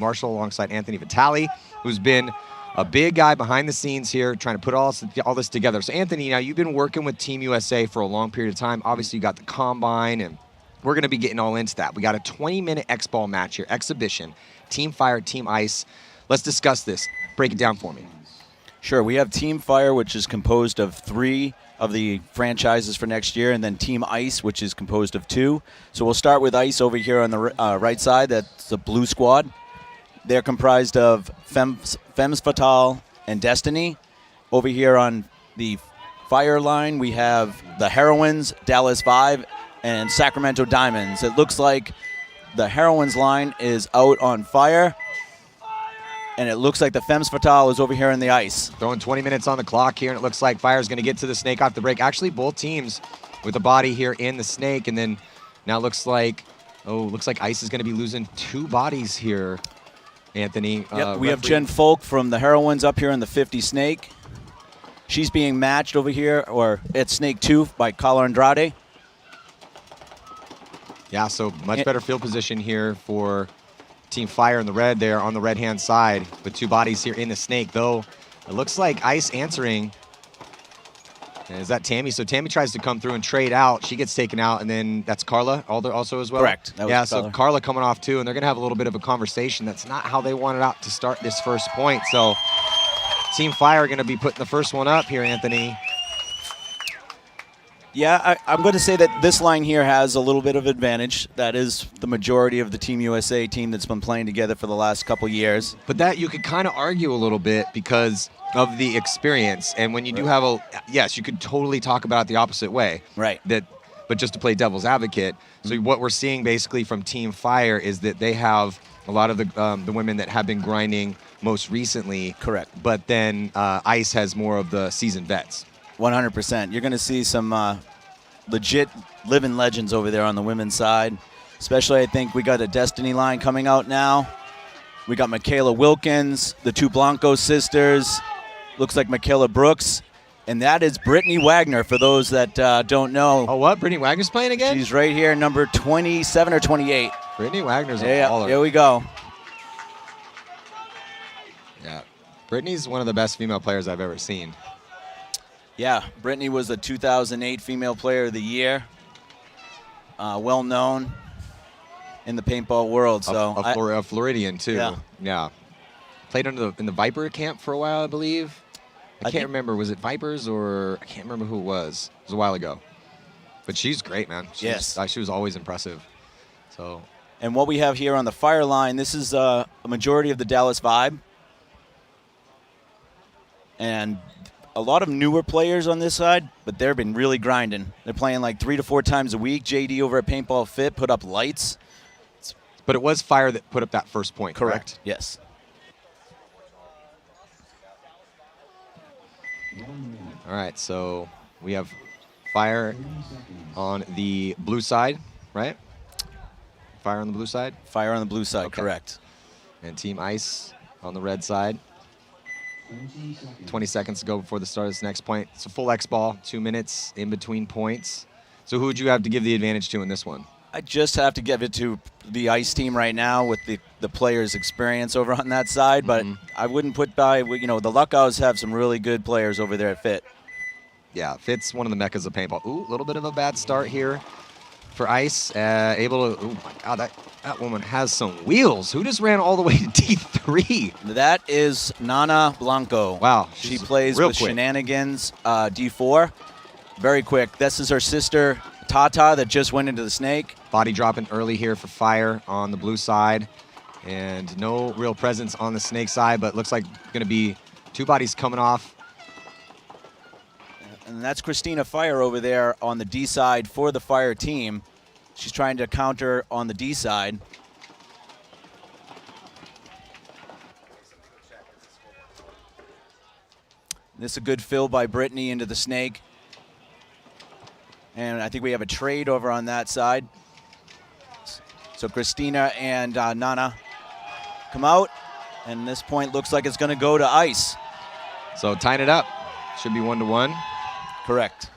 Marshall alongside Anthony Vitale, who's been a big guy behind the scenes here trying to put all this together. So Anthony, now you've been working with Team USA for a long period of time. Obviously you got the combine, and we're going to be getting all into that. We got a 20-minute XBall match here, exhibition, Team Fire, Team Ice. Let's discuss this. Break it down for me. Sure. We have Team Fire, which is composed of 3 of the franchises for next year, and then Team Ice, which is composed of 2. So we'll start with Ice over here on the right side. That's the blue squad. They're comprised of Femmes Fatale and Destiny. Over here on the Fire line, we have the Heroines, Dallas 5, and Sacramento Diamonds. It looks like the Heroines line is out on Fire, and it looks like the Femmes Fatale is over here in the Ice. Throwing 20 minutes on the clock here, and it looks like Fire's going to get to the snake off the break. Actually, both teams with the body here in the snake, and then now it looks like Ice is going to be losing 2 bodies here, Anthony. Yep, we have Jen Folk from the Heroines up here in the 50 snake. She's being matched over here, or at snake 2 by Carla Andrade. Yeah, so much better field position here for Team Fire in the red there on the red-hand side with 2 bodies here in the snake, though it looks like Ice answering. And is that Tammy? So Tammy tries to come through and trade out. She gets taken out, and then that's Carla also as well? Correct. Yeah, so Carla coming off too, and they're going to have a little bit of a conversation. That's not how they wanted out to start this first point. So Team Fire are going to be putting the first one up here, Anthony. Yeah, I'm going to say that this line here has a little bit of advantage. That is the majority of the Team USA team that's been playing together for the last couple years. But that you could kind of argue a little bit because of the experience. And when you do have yes, you could totally talk about it the opposite way. Right. But just to play devil's advocate. So what we're seeing basically from Team Fire is that they have a lot of the women that have been grinding most recently. Correct. But then Ice has more of the seasoned vets. 100%. You're going to see some legit living legends over there on the women's side. Especially, I think we got a Destiny line coming out now. We got Michaela Wilkins, the 2 Blanco sisters. Looks like Michaela Brooks. And that is Brittany Wagner, for those that don't know. Oh, what? Brittany Wagner's playing again? She's right here, number 27 or 28. Brittany Wagner's a baller. Here we go. Yeah. Brittany's one of the best female players I've ever seen. Yeah, Brittany was the 2008 Female Player of the Year. Well known in the paintball world. So a Floridian too. Yeah. Played in the Viper camp for a while, I believe. I can't remember. Was it Vipers or I can't remember who it was. It was a while ago. But she's great, man. She was always impressive. So. And what we have here on the Fire line, this is a majority of the Dallas Vibe. And a lot of newer players on this side, but they've been really grinding. They're playing like 3 to 4 times a week. JD over at Paintball Fit put up lights. But it was Fire that put up that first point, correct? Yes. All right, so we have Fire on the blue side, right? Fire on the blue side? Fire on the blue side, okay. Correct. And Team Ice on the red side. 20 seconds to go before the start of this next point. It's a full XBall, 2 minutes in between points. So who would you have to give the advantage to in this one? I just have to give it to the Ice team right now with the players' experience over on that side, but I wouldn't put by, the Luckouts have some really good players over there at Fit. Yeah, Fit's one of the meccas of paintball. Ooh, a little bit of a bad start here for Ice. Able to, oh my God, that woman has some wheels. Who just ran all the way to D3? That is Nana Blanco. Wow. She plays with quick. Shenanigans D4. Very quick. This is her sister, Tata, that just went into the snake. Body dropping early here for Fire on the blue side. And no real presence on the snake side, but looks like going to be 2 bodies coming off. And that's Christina Fire over there on the D side for the Fire team. She's trying to counter on the D side. This is a good fill by Brittany into the snake. And I think we have a trade over on that side. So Christina and Nana come out. And this point looks like it's going to go to Ice. So tying it up. Should be 1-1. Correct.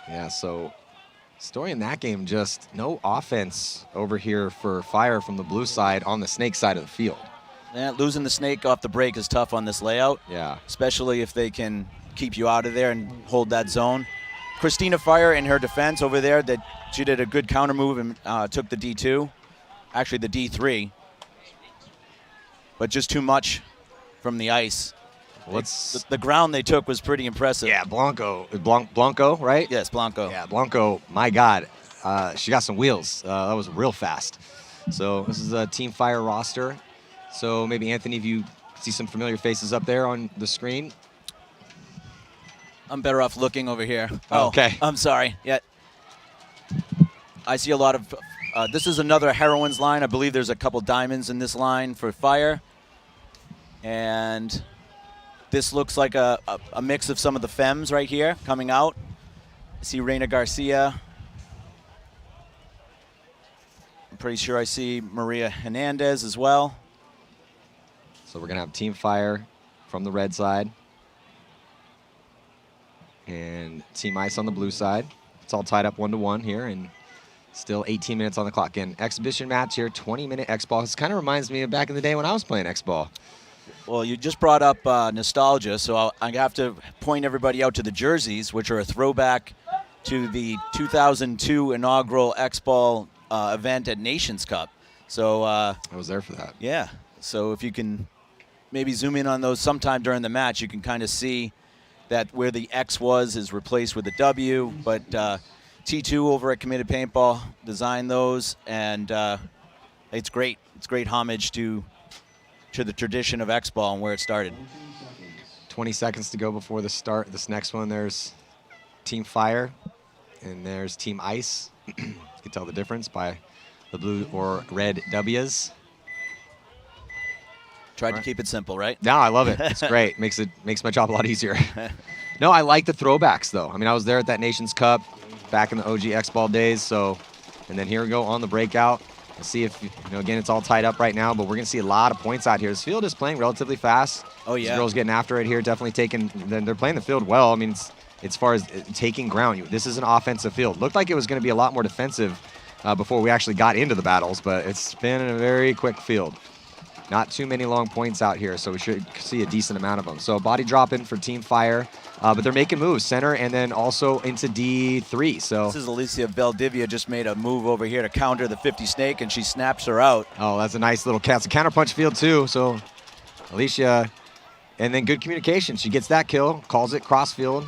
Yeah, so Story in that game, just no offense over here for Fire from the blue side on the Snake side of the field. Yeah, losing the Snake off the break is tough on this layout. Yeah. Especially if they can keep you out of there and hold that zone. Christina Fire in her defense over there, that she did a good counter move and took the D2. Actually, the D3. But just too much from the ice. The ground they took was pretty impressive. Yeah, Blanco, right? Yes, Blanco. Yeah, Blanco, my God. She got some wheels. That was real fast. So this is a Team Fire roster. So maybe, Anthony, if you see some familiar faces up there on the screen. I'm better off looking over here. Oh, okay. I'm sorry. Yeah. I see a lot of... this is another Heroines line. I believe there's a couple diamonds in this line for Fire. And... this looks like a mix of some of the Femmes right here coming out. I see Reina Garcia. I'm pretty sure I see Maria Hernandez as well. So we're going to have Team Fire from the red side. And Team Ice on the blue side. It's all tied up 1-1 here, and still 18 minutes on the clock. Again, exhibition match here, 20-minute X-Ball. This kind of reminds me of back in the day when I was playing X-Ball. Well, you just brought up nostalgia, so I have to point everybody out to the jerseys, which are a throwback to the 2002 inaugural X-Ball event at Nations Cup. So I was there for that. Yeah. So if you can maybe zoom in on those sometime during the match, you can kind of see that where the X was is replaced with a W. But T2 over at Committed Paintball designed those, and it's great. It's great homage to the tradition of X-Ball and where it started. 20 seconds to go before the start. This next one, there's Team Fire, and there's Team Ice. You can tell the difference by the blue or red W's. Tried to keep it simple, right? No, I love it. It's great. Makes my job a lot easier. No, I like the throwbacks, though. I mean, I was there at that Nations Cup back in the OG X-Ball days. So, and then here we go on the breakout. Let's see if, again, it's all tied up right now, but we're going to see a lot of points out here. This field is playing relatively fast. Oh, yeah. These girls getting after it here, definitely taking, they're playing the field well. I mean, as far as taking ground, this is an offensive field. Looked like it was going to be a lot more defensive before we actually got into the battles, but it's been a very quick field. Not too many long points out here, so we should see a decent amount of them. So body dropping for Team Fire, but they're making moves center and then also into D3. So this is Alicia Valdivia just made a move over here to counter the 50 Snake, and she snaps her out. Oh, that's a nice little counter punch field too. So Alicia, and then good communication. She gets that kill, calls it cross field,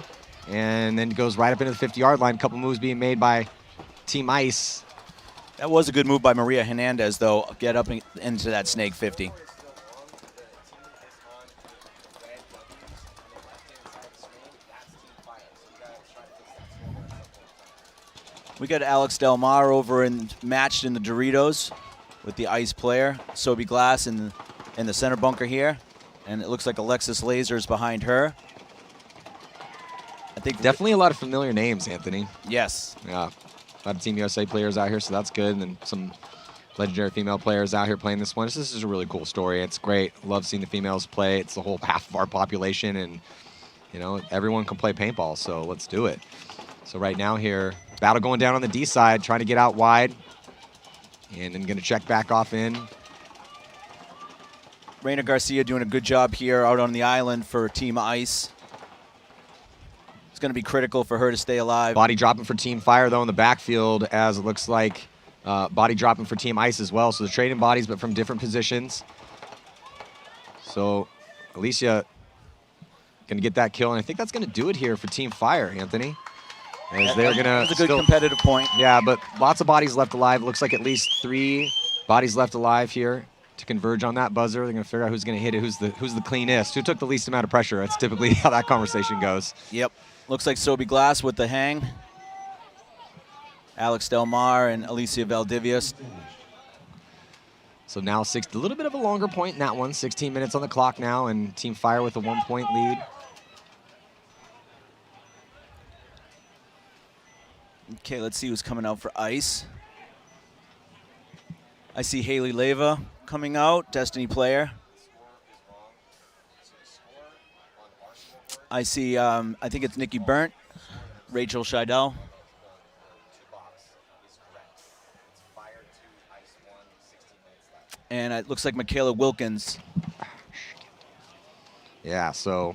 and then goes right up into the 50-yard line. A couple moves being made by Team Ice. That was a good move by Maria Hernandez, though. Get up into that Snake 50. We got Alex Del Mar over and matched in the Doritos with the Ice player, Sobe Glass in the center bunker here, and it looks like Alexis Laser is behind her. I think definitely a lot of familiar names, Anthony. Yes. Yeah. A lot of Team USA players out here, so that's good. And then some legendary female players out here playing this one. This is a really cool story. It's great. Love seeing the females play. It's the whole half of our population, and everyone can play paintball, so let's do it. So right now here, battle going down on the D side, trying to get out wide, and then going to check back off in. Reina Garcia doing a good job here out on the island for Team Ice. It's going to be critical for her to stay alive. Body dropping for Team Fire, though, in the backfield, as it looks like body dropping for Team Ice as well. So they're trading bodies, but from different positions. So Alicia going to get that kill, and I think that's going to do it here for Team Fire, Anthony. As they're going to That's a good competitive point. Yeah, but lots of bodies left alive. Looks like at least 3 bodies left alive here to converge on that buzzer. They're going to figure out who's going to hit it, who's the cleanest, who took the least amount of pressure. That's typically how that conversation goes. Yep. Looks like Sobe Glass with the hang. Alex Del Mar and Alicia Valdivia. So now a little bit of a longer point in that one. 16 minutes on the clock now, and Team Fire with a 1-point lead. Okay, let's see who's coming out for Ice. I see Haley Leva coming out, Destiny player. I see, I think it's Nikki Burnt, Rachel Scheidel. And it looks like Michaela Wilkins. Yeah, so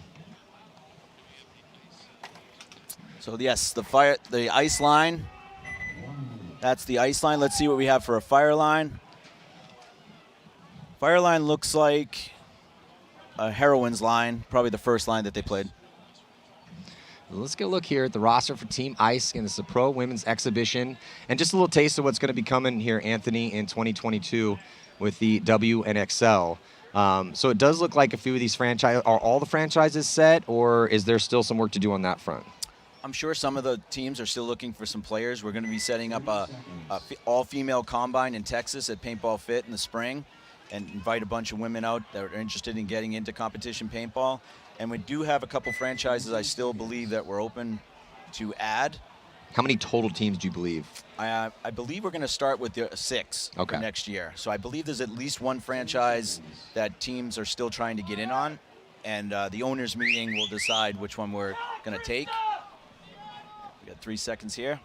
yes, the ice line. That's the ice line. Let's see what we have for a fire line. Fire line looks like a Heroines line, probably the first line that they played. let's get a look here at the roster for Team Ice, and it's the Pro Women's Exhibition. And just a little taste of what's going to be coming here, Anthony, in 2022 with the WNXL. So it does look like a few of these franchises, are all the franchises set, or is there still some work to do on that front? I'm sure some of the teams are still looking for some players. We're going to be setting up a all-female combine in Texas at Paintball Fit in the spring and invite a bunch of women out that are interested in getting into competition paintball. And we do have a couple franchises I still believe that we're open to add. How many total teams do you believe? I believe we're going to start with the 6 Okay. next year. So I believe there's at least one franchise that teams are still trying to get in on. And the owners' meeting will decide which one we're going to take. We got 3 seconds here.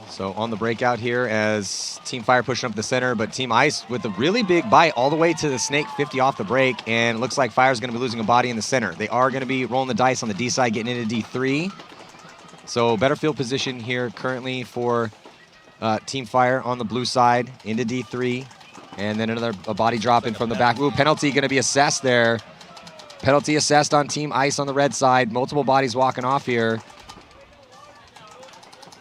So on the breakout here as Team Fire pushing up the center, but Team Ice with a really big bite all the way to the snake 50 off the break, and it looks like Fire's going to be losing a body in the center. They are going to be rolling the dice on the D side, getting into D3. So better field position here currently for Team Fire on the blue side into D3, and then a body drop in from the back. Ooh, penalty going to be assessed there. Penalty assessed on Team Ice on the red side. Multiple bodies walking off here.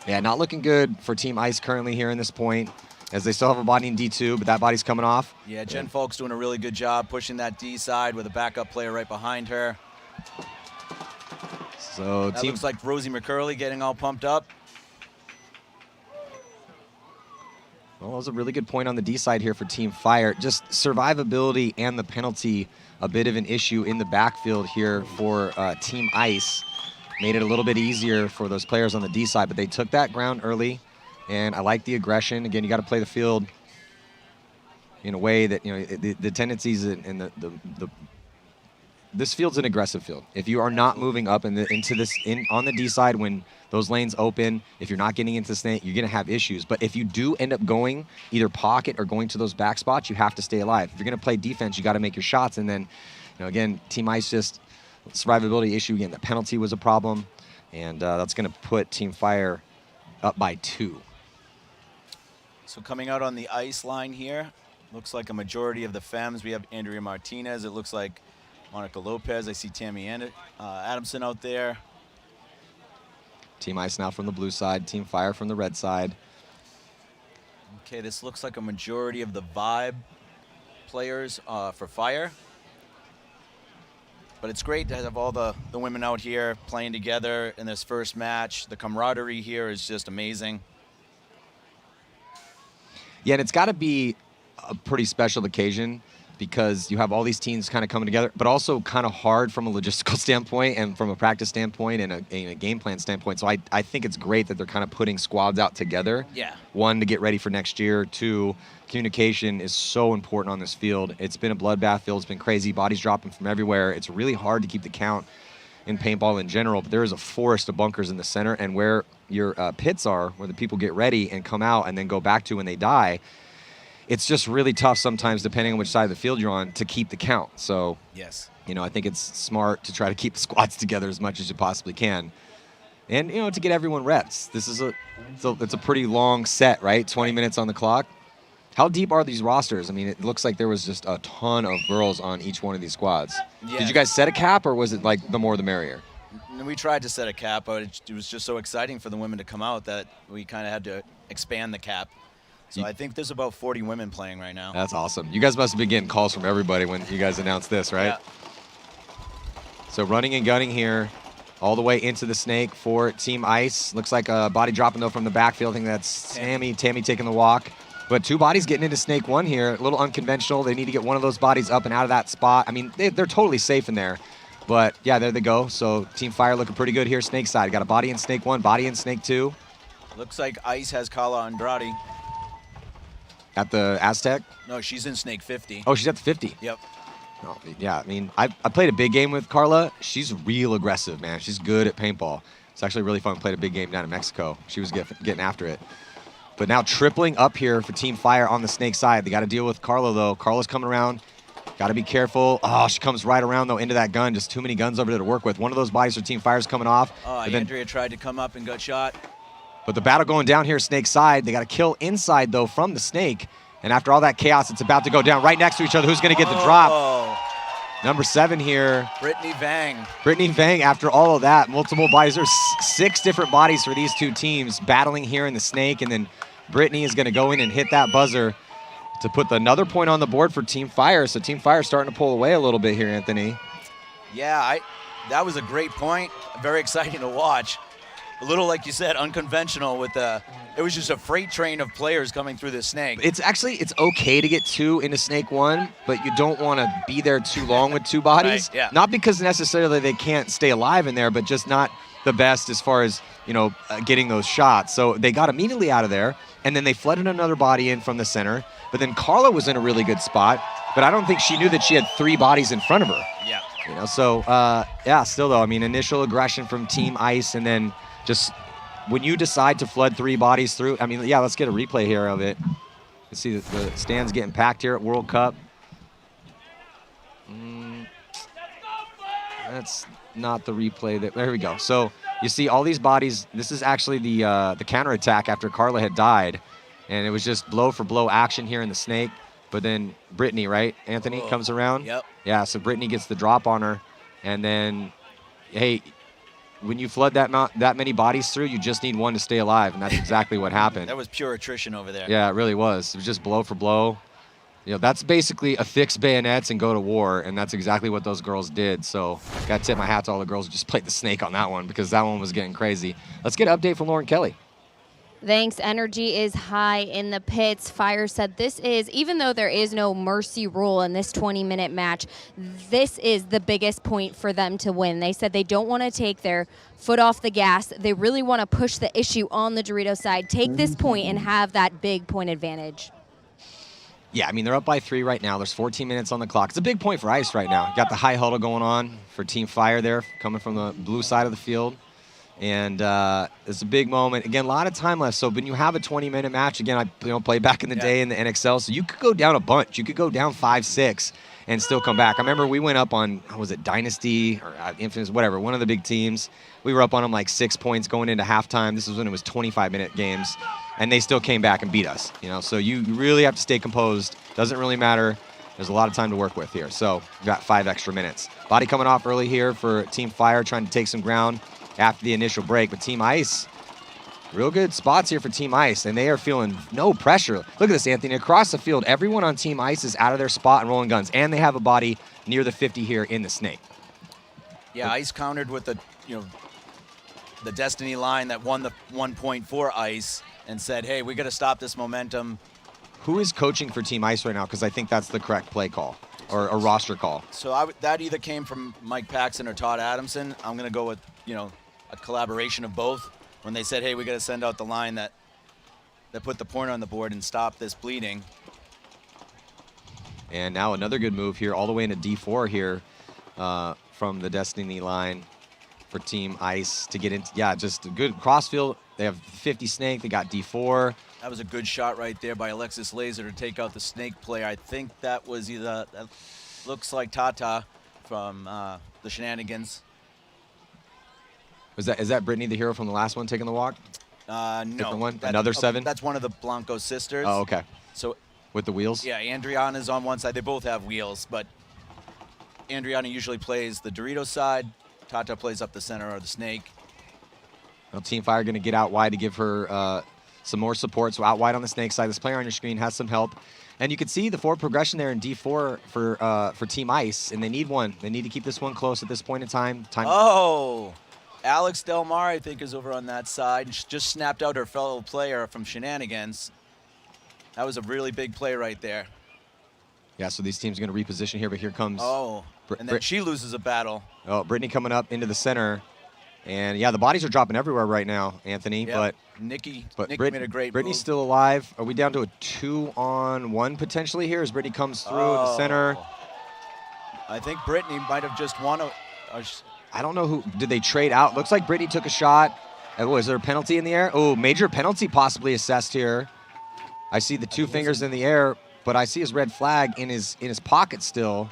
Yeah, not looking good for Team Ice currently here in this point, as they still have a body in D2, but that body's coming off. Yeah, Jen Falk's doing a really good job pushing that D side with a backup player right behind her. So that looks like Rosie McCurley getting all pumped up. Well, that was a really good point on the D side here for Team Fire. Just survivability and the penalty, a bit of an issue in the backfield here for Team Ice. Made it a little bit easier for those players on the D side, but they took that ground early, and I like the aggression. Again, you got to play the field in a way that, you know, the tendencies and this field's an aggressive field. If you are not moving up on the D side when those lanes open, if you're not getting into the snake, you're going to have issues. But if you do end up going either pocket or going to those back spots, you have to stay alive. If you're going to play defense, you got to make your shots. And then, you know, again, Team Ice just survivability issue again. The penalty was a problem, and that's going to put Team Fire up by 2. So coming out on the ice line here, looks like a majority of the Femmes. We have Andrea Martinez. It looks like Monica Lopez. I see Tammy Adamson out there. Team Ice now from the blue side, Team Fire from the red side. Okay, this looks like a majority of the Vibe players for Fire. But it's great to have all the women out here playing together in this first match. The camaraderie here is just amazing. Yeah, and it's got to be a pretty special occasion because you have all these teams kind of coming together, but also kind of hard from a logistical standpoint and from a practice standpoint and a game plan standpoint. So I think it's great that they're kind of putting squads out together. Yeah. 1, to get ready for next year. 2, communication is so important on this field. It's been a bloodbath field. It's been crazy. Bodies dropping from everywhere. It's really hard to keep the count in paintball in general, but there is a forest of bunkers in the center, and where your pits are, where the people get ready and come out and then go back to when they die, it's just really tough sometimes, depending on which side of the field you're on, to keep the count. So, yes, you know, I think it's smart to try to keep the squads together as much as you possibly can. And, you know, to get everyone reps. This is it's a pretty long set, right? 20 minutes on the clock. How deep are these rosters? I mean, it looks like there was just a ton of girls on each one of these squads. Yeah. Did you guys set a cap, or was it like the more the merrier? We tried to set a cap, but it was just so exciting for the women to come out that we kind of had to expand the cap. So I think there's about 40 women playing right now. That's awesome. You guys must have been getting calls from everybody when you guys announced this, right? Yeah. So running and gunning here all the way into the snake for Team Ice. Looks like a body dropping, though, from the backfield. I think that's Tammy taking the walk. But 2 bodies getting into snake 1 here. A little unconventional. They need to get one of those bodies up and out of that spot. I mean, they're totally safe in there. But, yeah, there they go. So Team Fire looking pretty good here. Snake side. Got a body in snake 1, body in snake 2. Looks like Ice has Carla Andrade. At the Aztec? No, she's in snake 50. Oh, she's at the 50. Yep. Oh, yeah, I mean, I played a big game with Carla. She's real aggressive, man. She's good at paintball. It's actually really fun. Played a big game down in Mexico. She was getting after it. But now tripling up here for Team Fire on the Snake side. They got to deal with Carla, though. Carla's coming around. Got to be careful. Oh, she comes right around, though, into that gun. Just too many guns over there to work with. One of those bodies for Team Fire's coming off. Oh, Andrea tried to come up and got shot. But the battle going down here, Snake side. They got to kill inside, though, from the Snake. And after all that chaos, it's about to go down right next to each other. Who's going to get the drop? Number 7 here. Brittany Vang. Brittany Vang, after all of that, multiple bodies. There's 6 different bodies for these two teams battling here in the Snake. And then Brittany is going to go in and hit that buzzer to put another point on the board for Team Fire. So Team Fire starting to pull away a little bit here, Anthony. Yeah, that was a great point. Very exciting to watch. A little, like you said, unconventional with it was just a freight train of players coming through the Snake. It's okay to get 2 into Snake 1, but you don't want to be there too long with 2 bodies. Right, yeah. Not because necessarily they can't stay alive in there, but just not the best as far as, getting those shots. So they got immediately out of there, and then they flooded another body in from the center. But then Carla was in a really good spot, but I don't think she knew that she had 3 bodies in front of her. Yeah. Still though, I mean, initial aggression from Team Ice, and then just when you decide to flood 3 bodies through, I mean, yeah, let's get a replay here of it. You see the stands getting packed here at World Cup. That's not the replay. There we go. So you see all these bodies. This is actually the counterattack after Carla had died. And it was just blow for blow action here in the Snake. But then Brittany, right, Anthony, comes around? Yep. Yeah, so Brittany gets the drop on her. And then, hey, when you flood that many bodies through, you just need 1 to stay alive. And that's exactly what happened. That was pure attrition over there. Yeah, it really was. It was just blow for blow. That's basically affix bayonets and go to war. And that's exactly what those girls did. So got to tip my hat to all the girls who just played the Snake on that one, because that one was getting crazy. Let's get an update from Lauren Kelly. Thanks. Energy is high in the pits. Fire said this is, even though there is no mercy rule in this 20-minute match, this is the biggest point for them to win. They said they don't want to take their foot off the gas. They really want to push the issue on the Dorito side, take this point and have that big point advantage. Yeah, I mean, they're up by 3 right now. There's 14 minutes on the clock. It's a big point for Ice right now. Got the high huddle going on for Team Fire there, coming from the blue side of the field. And it's a big moment. Again, a lot of time left. So when you have a 20-minute match, again, I played back in the day in the NXL, so you could go down a bunch. You could go down 5-6 and still come back. I remember we went up on, was it Dynasty or Infamous, whatever, one of the big teams. We were up on them like 6 points going into halftime. This was when it was 25-minute games, and they still came back and beat us. So you really have to stay composed. Doesn't really matter. There's a lot of time to work with here. So we've got 5 extra minutes. Body coming off early here for Team Fire, trying to take some ground after the initial break. But Team Ice, real good spots here for Team Ice, and they are feeling no pressure. Look at this, Anthony. Across the field, everyone on Team Ice is out of their spot and rolling guns, and they have a body near the 50 here in the Snake. Yeah, Ice countered with the Destiny line that won the 1 point for Ice and said, hey, we got to stop this momentum. Who is coaching for Team Ice right now? Because I think that's the correct play call or a roster call. So that either came from Mike Paxton or Todd Adamson. I'm going to go with, a collaboration of both. When they said, hey, we got to send out the line that put the pointer on the board and stop this bleeding. And now another good move here, all the way into D4 here from the Destiny line for Team Ice to get into, just a good crossfield. They have 50 Snake, they got D4. That was a good shot right there by Alexis Laser to take out the Snake player. I think that was that looks like Tata from the Shenanigans. Is that Brittany, the hero from the last one, taking the walk? No. Different one? Another 7? That's one of the Blanco sisters. Oh, okay. So with the wheels? Yeah, Andriana's on one side. They both have wheels, but Andriana usually plays the Dorito side. Tata plays up the center or the Snake. Well, Team Fire going to get out wide to give her some more support. So out wide on the Snake side. This player on your screen has some help. And you can see the forward progression there in D4 for Team Ice, and they need one. They need to keep this one close at this point in time. Oh! Alex Del Mar, I think, is over on that side. Just snapped out her fellow player from Shenanigans. That was a really big play right there. Yeah, so these teams are going to reposition here, but here comes... Oh, and then she loses a battle. Oh, Brittany coming up into the center. And, yeah, the bodies are dropping everywhere right now, Anthony. Yeah, but Nikki made a great Brittany's move. still alive. Are we down to a 2-on-1 potentially here as Brittany comes through the center? I think Brittany might have just won a... I don't know who. Did they trade out? Looks like Brittany took a shot. Oh, is there a penalty in the air? Oh, major penalty possibly assessed here. I see the two fingers in the air, but I see his red flag in his pocket still.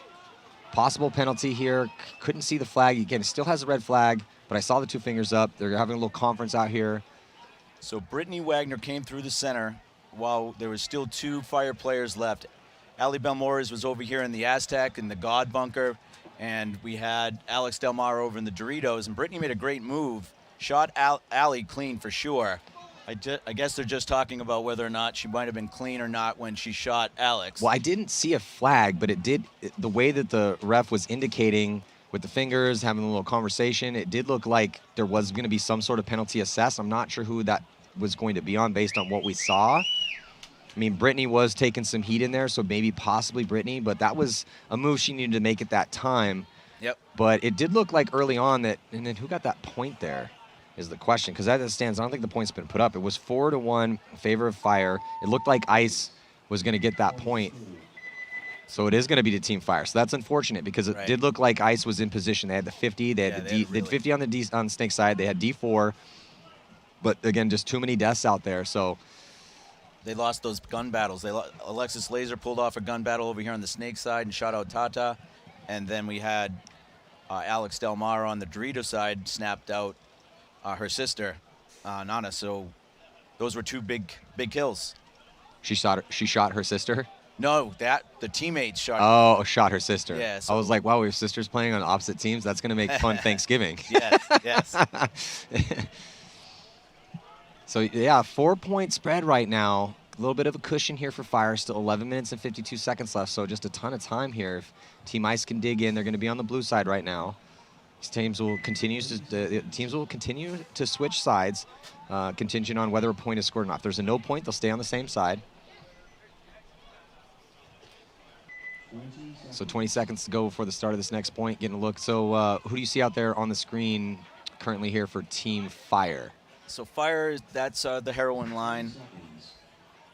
Possible penalty here. Couldn't see the flag. Again, he still has a red flag, but I saw the two fingers up. They're having a little conference out here. So Brittany Wagner came through the center while there was still 2 Fire players left. Ali Belmores was over here in the Aztec in the God bunker, and we had Alex Del Mar over in the Doritos, and Brittany made a great move. Shot Ali clean for sure. I guess they're just talking about whether or not she might have been clean or not when she shot Alex. Well, I didn't see a flag, but the way that the ref was indicating with the fingers, having a little conversation, it did look like there was going to be some sort of penalty assessed. I'm not sure who that was going to be on based on what we saw. I mean, Brittany was taking some heat in there, so maybe possibly Brittany, but that was a move she needed to make at that time. Yep. But it did look like early on that, and then who got that point there is the question, because as it stands, I don't think the point's been put up. It was 4-1 in favor of Fire. It looked like Ice was going to get that point. So it is going to be to Team Fire. So that's unfortunate because it did look like Ice was in position. They had the 50. They had they had 50 on the on Snake side. They had D4. But again, just too many deaths out there. So they lost those gun battles. Alexis Laser pulled off a gun battle over here on the Snake side and shot out Tata. And then we had Alex Del Mar on the Dorito side snapped out her sister, Nana. So those were 2 big kills. She shot her sister? No, the teammates shot. Oh, shot her sister. Yeah. So I was like, wow, we have sisters playing on opposite teams. That's going to make fun Thanksgiving. Yes. So, yeah, 4-point spread right now. A little bit of a cushion here for Fire. Still 11 minutes and 52 seconds left, so just a ton of time here. If Team Ice can dig in, they're going to be on the blue side right now. These teams will continue to switch sides, contingent on whether a point is scored or not. If there's a no point, they'll stay on the same side. So 20 seconds to go before the start of this next point. Getting a look. So who do you see out there on the screen currently here for Team Fire? So Fire, that's the Heroine line.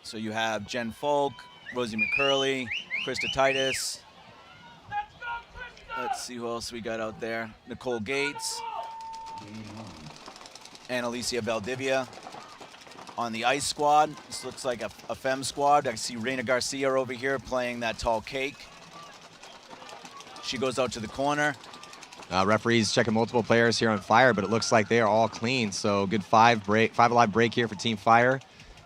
So you have Jen Folk, Rosie McCurley, Krista Titus. Let's see who else we got out there. Nicole Gates and Alicia Valdivia. On the Ice squad, this looks like a Femme squad. I see Reina Garcia over here playing that tall cake. She goes out to the corner. Referees checking multiple players here on Fire, but it looks like they are all clean. So good 5 alive break here for Team Fire.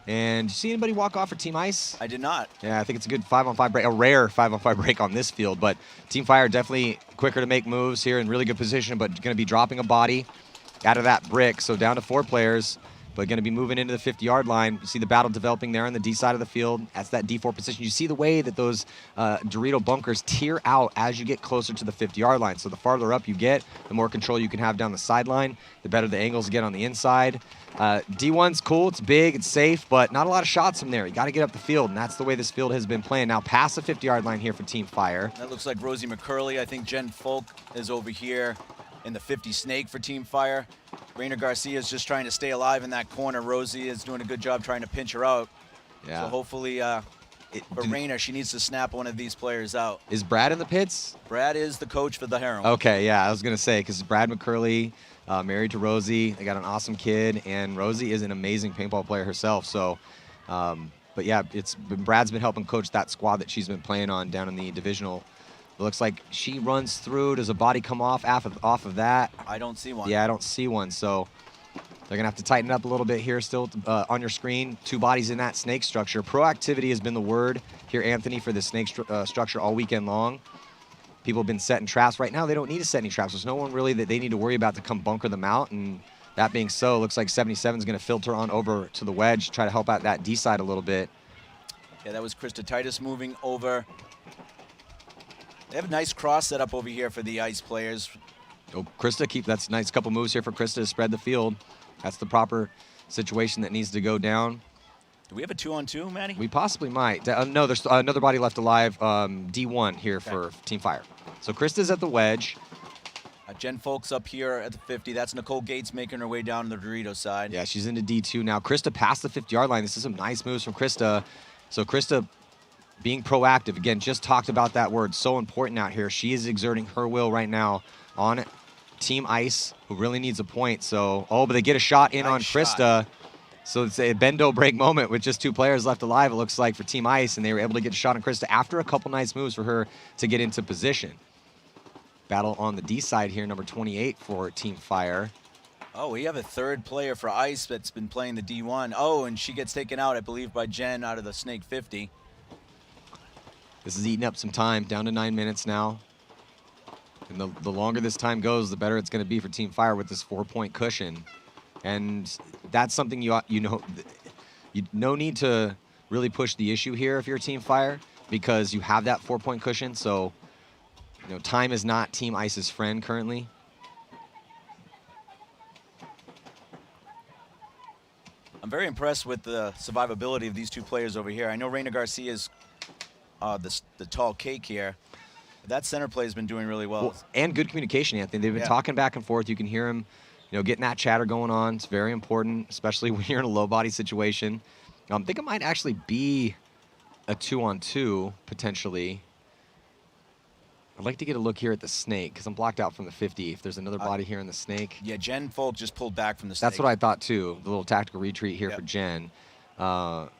And did you see anybody walk off for Team Ice? I did not. Yeah, I think it's a good 5-on-5 break, a rare 5-on-5 break on this field. But Team Fire definitely quicker to make moves here in really good position, but going to be dropping a body out of that brick. So down to 4 players. But going to be moving into the 50-yard line. You see the battle developing there on the D side of the field. That's that D4 position. You see the way that those Dorito bunkers tear out as you get closer to the 50-yard line. So the farther up you get, the more control you can have down the sideline, the better the angles get on the inside. D1's cool. It's big. It's safe, but not a lot of shots from there. You got to get up the field, and that's the way this field has been playing. Now past the 50-yard line here for Team Fire. That looks like Rosie McCurley. I think Jen Folk is over here in the 50 Snake for Team Fire. Reina Garcia is just trying to stay alive in that corner. Rosie is doing a good job trying to pinch her out. Yeah. So hopefully, for Reina, she needs to snap one of these players out. Is Brad in the pits? Brad is the coach for the Heroines. Okay, yeah, I was going to say, because Brad McCurley, married to Rosie. They got an awesome kid, and Rosie is an amazing paintball player herself. So, but yeah, Brad's been helping coach that squad that she's been playing on down in the divisional. It looks like she runs through. Does a body come off of that? I don't see one. Yeah, I don't see one. So they're going to have to tighten up a little bit here still on your screen. 2 bodies in that snake structure. Proactivity has been the word here, Anthony, for the snake structure all weekend long. People have been setting traps. Right now, they don't need to set any traps. There's no one really that they need to worry about to come bunker them out. And that being so, it looks like 77 is going to filter on over to the wedge, try to help out that D side a little bit. Yeah, that was Krista Titus moving over. They have a nice cross set up over here for the Ice players. Oh, Krista, that's a nice couple moves here for Krista to spread the field. That's the proper situation that needs to go down. Do we have a 2-on-2, Manny? We possibly might. No, there's another body left alive, D1 here for Team Fire. So Krista's at the wedge. Jen Folks up here at the 50. That's Nicole Gates making her way down to the Dorito side. Yeah, she's into D2 now. Krista past the 50-yard line. This is some nice moves from Krista. So Krista being proactive. Again, just talked about that word. So important out here. She is exerting her will right now on Team Ice, who really needs a point. So, but they get a shot in on Krista. So it's a bend-o break moment with just 2 players left alive, it looks like, for Team Ice, and they were able to get a shot on Krista after a couple nice moves for her to get into position. Battle on the D side here, number 28 for Team Fire. Oh, we have a 3rd player for Ice that's been playing the D1. Oh, and she gets taken out, I believe, by Jen out of the Snake 50. This is eating up some time, down to 9 minutes now. And the longer this time goes, the better it's going to be for Team Fire with this 4-point cushion. And that's something no need to really push the issue here if you're Team Fire, because you have that 4-point cushion. So, time is not Team Ice's friend currently. I'm very impressed with the survivability of these 2 players over here. I know Reina Garcia's the tall cake here. That center play has been doing really well. And good communication, Anthony. They've been talking back and forth. You can hear him, getting that chatter going on. It's very important, especially when you're in a low body situation. I think it might actually be a 2-on-2, potentially. I'd like to get a look here at the Snake, because I'm blocked out from the 50. If there's another body here in the Snake. Yeah, Jen Folk just pulled back from the Snake. That's what I thought, too. The little tactical retreat here for Jen. Well,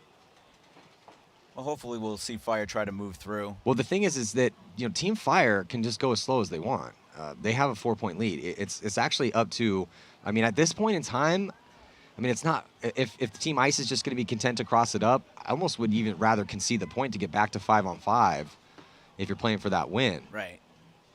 hopefully we'll see Fire try to move through. Well, the thing is that, Team Fire can just go as slow as they want. They have a 4-point lead. It's actually up to, at this point in time, it's not, if Team Ice is just going to be content to cross it up, I almost would even rather concede the point to get back to 5-on-5 if you're playing for that win. Right.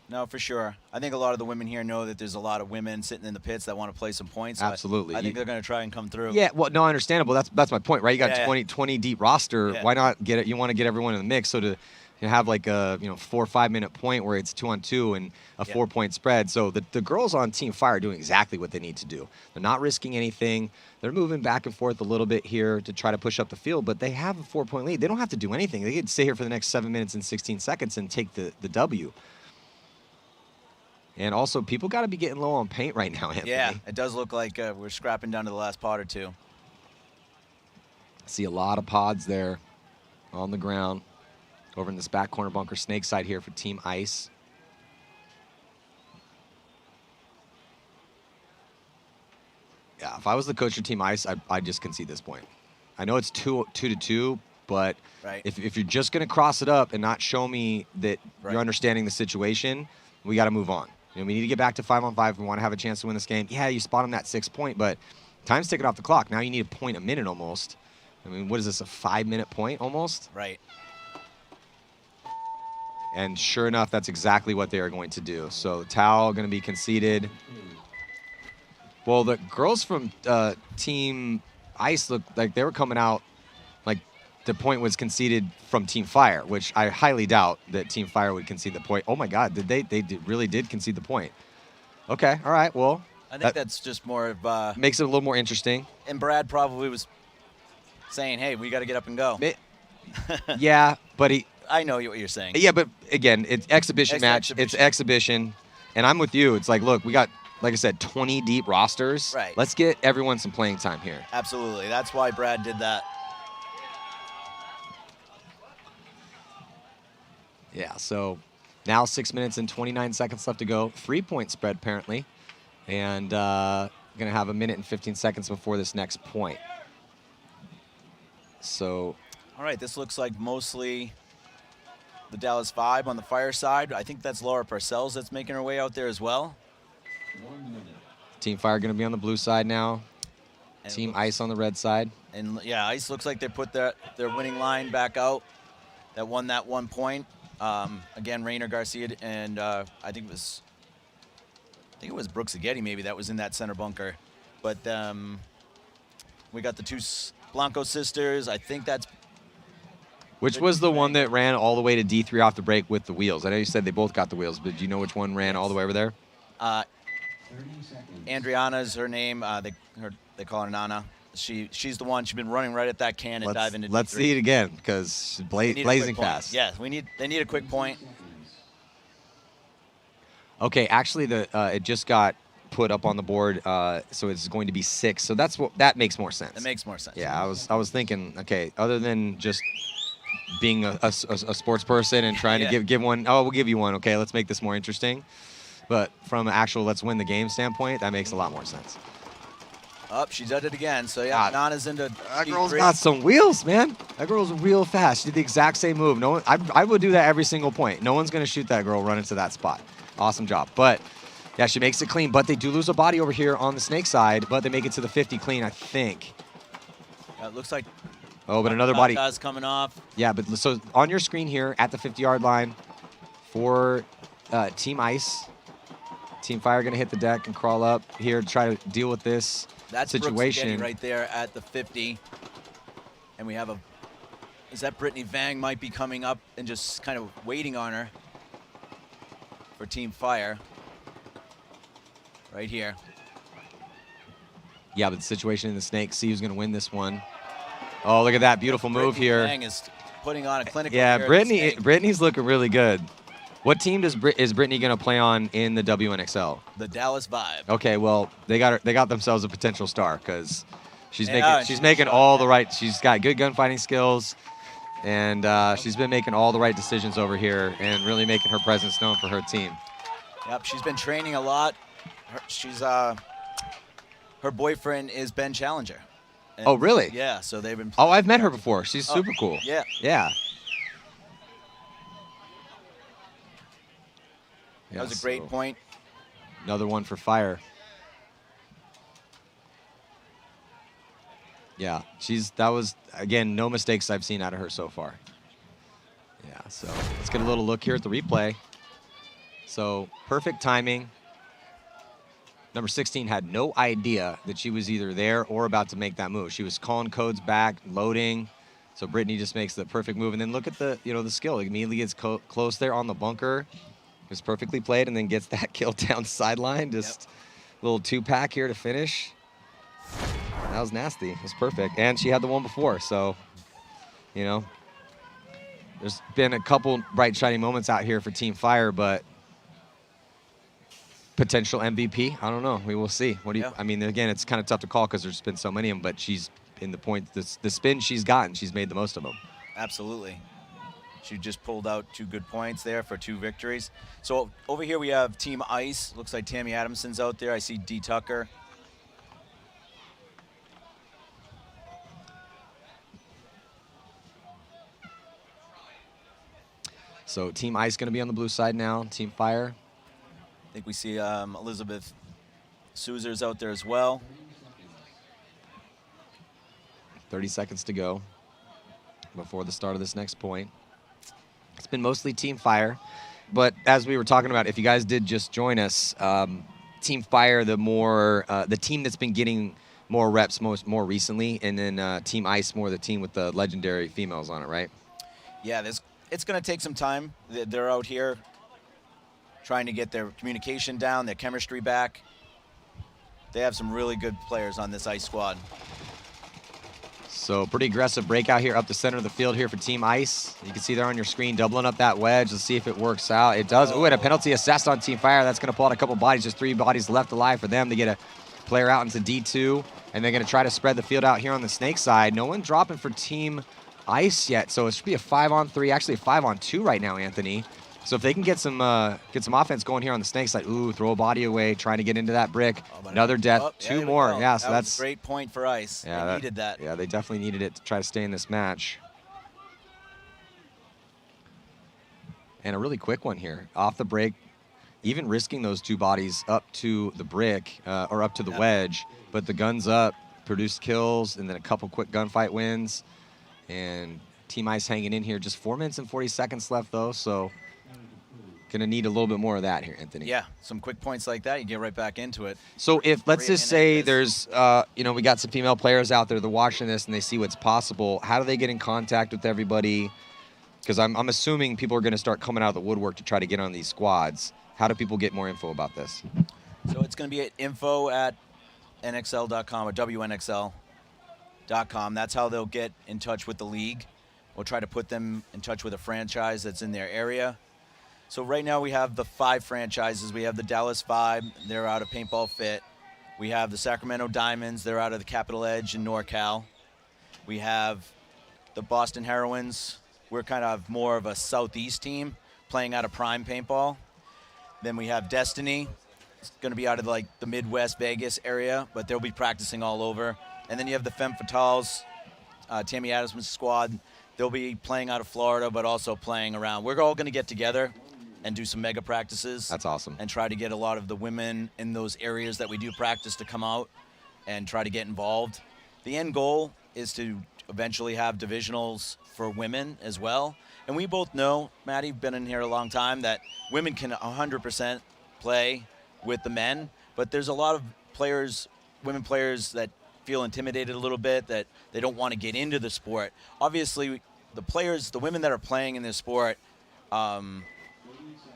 No, for sure. I think a lot of the women here know that there's a lot of women sitting in the pits that want to play some points. Absolutely. I think they're going to try and come through. Yeah, well, no, understandable. That's my point, right? You got 20 deep roster. Yeah. Why not get it? You want to get everyone in the mix, so to have like a 4 or 5 minute point where it's 2-on-2 and a 4-point spread. So the girls on Team Fire are doing exactly what they need to do. They're not risking anything. They're moving back and forth a little bit here to try to push up the field, but they have a 4-point lead. They don't have to do anything. They can stay here for the next 7 minutes and 16 seconds and take the W. And also, people got to be getting low on paint right now, Anthony. Yeah, it does look like we're scrapping down to the last pot or 2. I see a lot of pods there on the ground over in this back corner bunker Snake side here for Team Ice. Yeah, if I was the coach of Team Ice, I'd just concede this point. I know it's 2-2, but if you're just going to cross it up and not show me that you're understanding the situation, we got to move on. We need to get back to 5-on-5 if we want to have a chance to win this game. Yeah, you spot on that 6-point, but time's ticking off the clock. Now you need a point a minute almost. What is this, a 5-minute point almost? Right. And sure enough, that's exactly what they are going to do. So Tao going to be conceded. Well, the girls from Team Ice looked like they were coming out like the point was conceded from Team Fire, which I highly doubt that Team Fire would concede the point. Oh my God, they really did concede the point. Okay, all right, well. I think that's just more of... makes it a little more interesting. And Brad probably was saying, hey, we got to get up and go. Yeah, but I know what you're saying. Yeah, but again, it's exhibition match. It's exhibition. And I'm with you. It's like, look, we got, like I said, 20 deep rosters. Right. Let's get everyone some playing time here. Absolutely. That's why Brad did that. Yeah, so now 6 minutes and 29 seconds left to go. 3-point spread, apparently. And going to have a minute and 15 seconds before this next point. So. All right, this looks like mostly the Dallas Vibe on the Fire side. I think that's Laura Parcells that's making her way out there as well. Team Fire going to be on the blue side now. And Team Ice on the red side. And yeah, Ice looks like they put their winning line back out. That won that 1 point. Again, Reina Garcia and I think it was Brooke Zagetti maybe that was in that center bunker. But we got the 2 Blanco sisters. I think that's... Which was the one that ran all the way to D3 off the break with the wheels? I know you said they both got the wheels, but do you know which one ran all the way over there? Andriana's her name. They call her Nana. She's the one. She's been running right at that can and dive into D3. Let's see it again because she's blazing fast. Yeah, they need a quick point. Okay, actually, it just got put up on the board, so it's going to be 6. So that makes more sense. That makes more sense. Yeah, I was thinking, okay, other than just being a sports person and trying to give one, oh, we'll give you one. Okay, let's make this more interesting. But from an actual let's win the game standpoint, that makes a lot more sense. Up, she did it again. So yeah, God, Nana's into That deep girl's three. got some wheels, man. That girl's real fast. She did the exact same move. No one, I would do that every single point. No one's going to shoot that girl run into that spot. Awesome job. But, yeah, she makes it clean. But they do lose a body over here on the snake side. But they make it to the 50 clean, I think. It looks like Oh, but another body. Tata's coming off. Yeah, but so on your screen here at the 50-yard line for Team Ice. Team Fire going to hit the deck and crawl up here to try to deal with this That's situation. Brooks right there at the 50. And we have is that Brittany Vang might be coming up and just kind of waiting on her for Team Fire. Right here. Yeah, but the situation in the snake. See who's going to win this one. Oh, look at that beautiful move Brittany here. Vang is putting on a clinical. Yeah, here at the snake. Brittany's looking really good. What team is Brittany going to play on in the WNXL? The Dallas Vibe. Okay, well, they got themselves a potential star because she's Yeah, making all the right. She's got good gunfighting skills, and she's been making all the right decisions over here and really making her presence known for her team. Yep, she's been training a lot. Her boyfriend is Ben Challenger. And Oh, really? Yeah, so they've been. Oh, I've met her before. She's super cool. Yeah. Yeah. That was a great point. Another one for Fire. Yeah, that was, again, no mistakes I've seen out of her so far. Yeah, so let's get a little look here at the replay. So perfect timing. Number 16 had no idea that she was either there or about to make that move. She was calling codes back, loading. So Brittany just makes the perfect move. And then look at the skill. It immediately gets close there on the bunker. It's perfectly played and then gets that kill down the sideline. Just a little 2-pack here to finish. That was nasty. It was perfect. And she had the one before. So, there's been a couple bright, shiny moments out here for Team Fire, but potential MVP, I don't know. We will see. What do you? I mean, again, it's kind of tough to call because there's been so many of them, but she's in the point, the spin she's gotten, she's made the most of them. Absolutely. She just pulled out 2 good points there for 2 victories. So over here we have Team Ice. Looks like Tammy Adamson's out there. I see D. Tucker. So Team Ice going to be on the blue side now. Team Fire. I think we see Elizabeth Souzer's out there as well. 30 seconds to go before the start of this next point. It's been mostly Team Fire, but as we were talking about, if you guys did just join us, Team Fire, the team that's been getting more reps more recently, and then Team Ice, more the team with the legendary females on it, right? Yeah, it's going to take some time. They're out here trying to get their communication down, their chemistry back. They have some really good players on this Ice squad. So pretty aggressive breakout here up the center of the field here for Team Ice. You can see there on your screen, doubling up that wedge. Let's see if it works out. It does. Oh, and a penalty assessed on Team Fire. That's going to pull out a couple bodies. Just 3 bodies left alive for them to get a player out into D2. And they're going to try to spread the field out here on the snake side. No one dropping for Team Ice yet. So it should be a 5-on-3, actually a 5-on-2 right now, Anthony. So if they can get some offense going here on the snake side, ooh, throw a body away, trying to get into that brick. Another death, 2 more. Yeah, so that's a great point for Ice. Yeah, they needed that. Yeah, they definitely needed it to try to stay in this match. And a really quick one here, off the break, even risking those 2 bodies up to the brick or up to the wedge, but the guns up, produced kills, and then a couple quick gunfight wins. And Team Ice hanging in here. Just 4 minutes and 40 seconds left, though, so going to need a little bit more of that here, Anthony. Yeah, some quick points like that, you get right back into it. So if, let's just say there's, we got some female players out there, they're watching this and they see what's possible. How do they get in contact with everybody? Because I'm assuming people are going to start coming out of the woodwork to try to get on these squads. How do people get more info about this? So it's going to be at info@nxl.com or WNXL.com. That's how they'll get in touch with the league. We'll try to put them in touch with a franchise that's in their area. So right now we have the 5 franchises. We have the Dallas Vibe, they're out of Paintball Fit. We have the Sacramento Diamonds, they're out of the Capital Edge in NorCal. We have the Boston Heroines. We're kind of more of a southeast team playing out of Prime Paintball. Then we have Destiny. It's going to be out of like the Midwest Vegas area, but they'll be practicing all over. And then you have the Femmes Fatales, Tammy Adams' squad. They'll be playing out of Florida, but also playing around. We're all going to get together and do some mega practices. That's awesome. And try to get a lot of the women in those areas that we do practice to come out and try to get involved. The end goal is to eventually have divisionals for women as well. And we both know, Maddie, been in here a long time, that women can 100% play with the men, but there's a lot of players, women players, that feel intimidated a little bit, that they don't want to get into the sport. Obviously, the women that are playing in this sport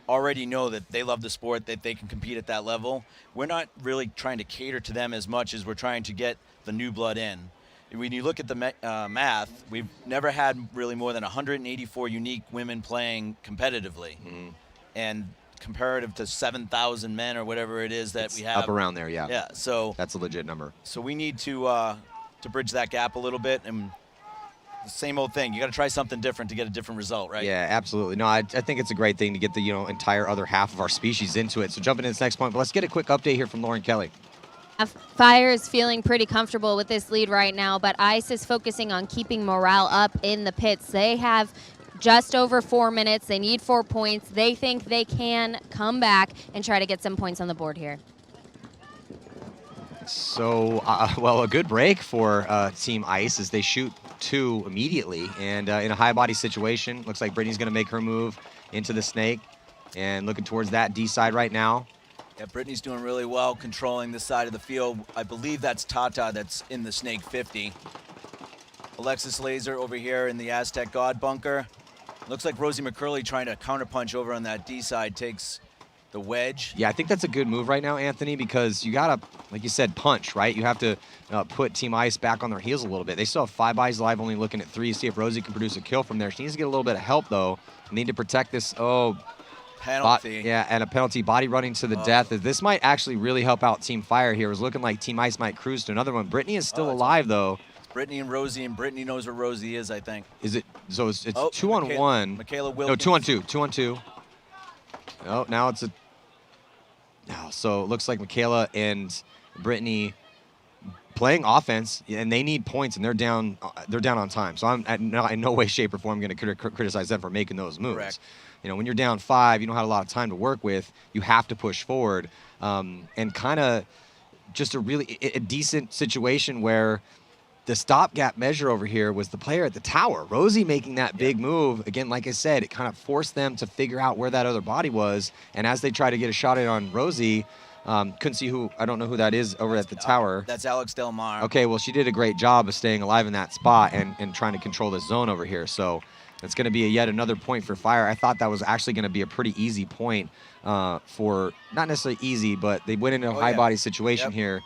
already know that they love the sport, that they can compete at that level. We're not really trying to cater to them as much as we're trying to get the new blood in. When you look at the math, we've never had really more than 184 unique women playing competitively. And comparative to 7,000 men or whatever it is that It's we have. up around there, yeah. Yeah, so that's a legit number. So we need to bridge that gap a little bit, and the same old thing. You got to try something different to get a different result, right? Yeah, absolutely. No, I think it's a great thing to get the entire other half of our species into it. So jumping into this next point, but let's get a quick update here from Lauren Kelly. Fire is feeling pretty comfortable with this lead right now, but ICE is focusing on keeping morale up in the pits. They have just over 4 minutes. They need 4 points. They think they can come back and try to get some points on the board here. So, well, a good break for Team ICE as they shoot 2 immediately. And in a high body situation, looks like Brittany's going to make her move into the snake and looking towards that D side right now. Yeah, Brittany's doing really well controlling this side of the field. I believe that's Tata that's in the snake 50. Alexis Laser over here in the Aztec God bunker. Looks like Rosie McCurley trying to counterpunch over on that D side takes the wedge. Yeah, I think that's a good move right now, Anthony, because you got to, like you said, punch, right? You have to put Team Ice back on their heels a little bit. They still have 5 eyes live, only looking at 3 to see if Rosie can produce a kill from there. She needs to get a little bit of help, though. Need to protect this. Penalty. Yeah, and a penalty, body running to the death. This might actually really help out Team Fire here. It was looking like Team Ice might cruise to another one. Brittany is still alive, though. Brittany and Rosie, and Brittany knows where Rosie is, I think. Is it? So it's 2 on 1. Michaela Wilkins. No, 2 on 2. 2 on 2. Oh, now it's a. Now, so it looks like Michaela and Brittany playing offense, and they need points, and they're down on time. So I'm in no way, shape, or form going to criticize them for making those moves. Correct. You know, when you're down 5, you don't have a lot of time to work with. You have to push forward, and kind of just a decent situation where the stopgap measure over here was the player at the tower. Rosie making that big move. Again, like I said, it kind of forced them to figure out where that other body was. And as they try to get a shot in on Rosie, couldn't see who, I don't know who that is over at the tower. That's Alex Del Mar. Okay, well, she did a great job of staying alive in that spot and trying to control this zone over here. So it's going to be yet another point for Fire. I thought that was actually going to be a pretty easy point for, not necessarily easy, but they went into a high body situation here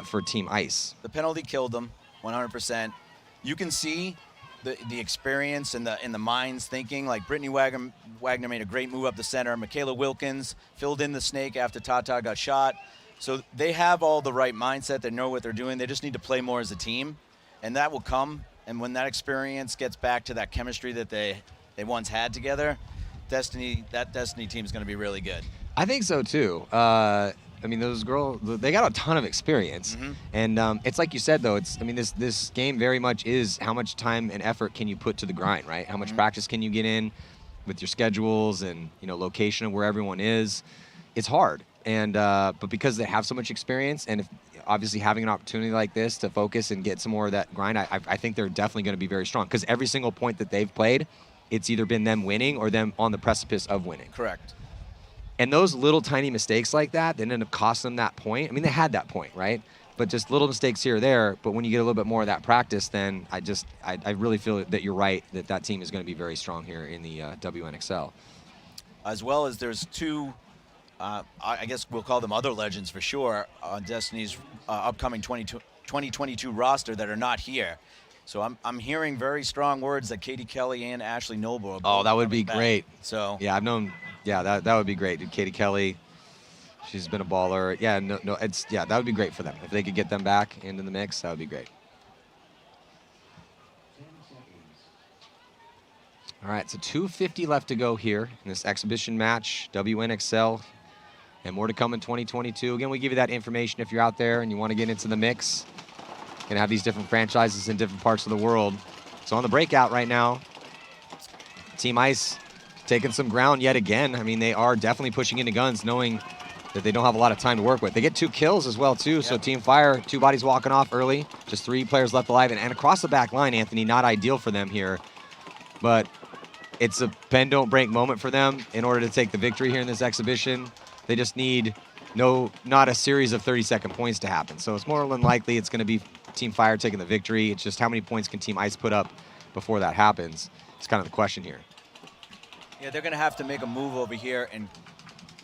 for Team Ice. The penalty killed them. 100%. You can see the experience and the minds thinking. Like Brittany Wagner made a great move up the center. Michaela Wilkins filled in the snake after Tata got shot. So they have all the right mindset. They know what they're doing. They just need to play more as a team, and that will come. And when that experience gets back to that chemistry that they once had together, that Destiny team is going to be really good. I think so too. I mean, those girls, they got a ton of experience. And it's like you said, though, this game very much is how much time and effort can you put to the grind, right? How much practice can you get in with your schedules and, location of where everyone is. It's hard. And but because they have so much experience, and obviously having an opportunity like this to focus and get some more of that grind, I think they're definitely going to be very strong. Because every single point that they've played, it's either been them winning or them on the precipice of winning. Correct. And those little tiny mistakes like that ended up costing them that point. I mean, they had that point, right? But just little mistakes here or there. But when you get a little bit more of that practice, then I really feel that you're right, that team is going to be very strong here in the WNXL. As well as there's 2, I guess we'll call them other legends for sure, on Destiny's upcoming 2022 roster that are not here. So I'm hearing very strong words that Katie Kelly and Ashley Noble are both that would be back. great. So yeah, I've known. Yeah, that would be great. Dude, Katie Kelly, she's been a baller. Yeah, that would be great for them. If they could get them back into the mix, that would be great. All right, so 2:50 left to go here in this exhibition match, WNXL. And more to come in 2022. Again, we give you that information if you're out there and you want to get into the mix. Gonna have these different franchises in different parts of the world. So on the breakout right now, Team Ice taking some ground yet again. I mean, they are definitely pushing into guns, knowing that they don't have a lot of time to work with. They get 2 kills as well, too. Yep. So Team Fire, 2 bodies walking off early. Just 3 players left alive. And across the back line, Anthony, not ideal for them here. But it's a bend, don't break moment for them in order to take the victory here in this exhibition. They just need not a series of 30-second points to happen. So it's more than likely it's going to be Team Fire taking the victory. It's just how many points can Team Ice put up before that happens? It's kind of the question here. Yeah, they're going to have to make a move over here, and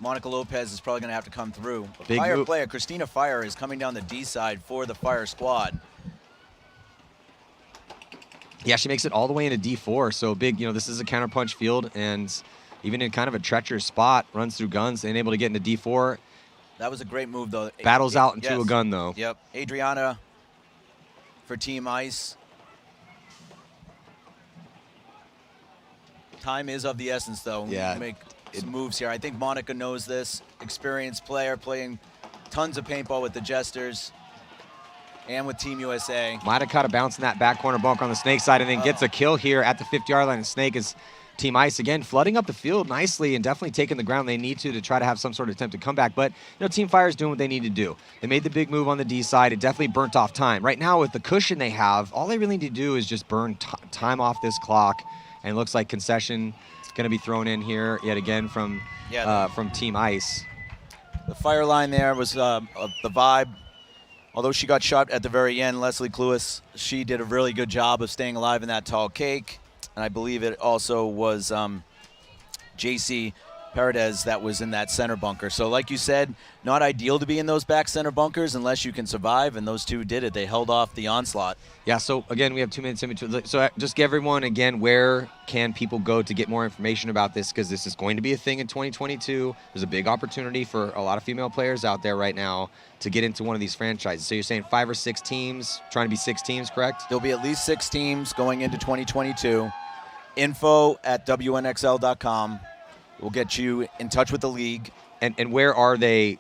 Monica Lopez is probably going to have to come through. Big Fire move. player, Christina Fire, is coming down the D side for the Fire squad. Yeah, she makes it all the way into D4. So big, this is a counterpunch field, and even in kind of a treacherous spot, runs through guns and able to get into D4. That was a great move, though. Battles out into a gun, though. Yep. Adriana for Team Ice. Time is of the essence, though. Yeah. We make some moves here. I think Monica knows this. Experienced player, playing tons of paintball with the Jesters and with Team USA. Might have caught a bounce in that back corner bunk on the Snake side and then gets a kill here at the 50-yard line. And Snake is Team Ice again flooding up the field nicely and definitely taking the ground they need to try to have some sort of attempt to come back. But Team Fire is doing what they need to do. They made the big move on the D side. It definitely burnt off time. Right now with the cushion they have, all they really need to do is just burn time off this clock. And it looks like concession is going to be thrown in here yet again from Team Ice. The fire line there was the vibe. Although she got shot at the very end, Leslie Cluis, she did a really good job of staying alive in that tall cake. And I believe it also was JC Paredes that was in that center bunker. So like you said, not ideal to be in those back center bunkers unless you can survive, and those two did it. They held off the onslaught. Yeah, so again, we have 2 minutes in between. So just give everyone, again, where can people go to get more information about this? Because this is going to be a thing in 2022. There's a big opportunity for a lot of female players out there right now to get into one of these franchises. So you're saying 5 or 6 teams, trying to be 6 teams, correct? There'll be at least 6 teams going into 2022. Info at WNXL.com. We'll get you in touch with the league. And where are they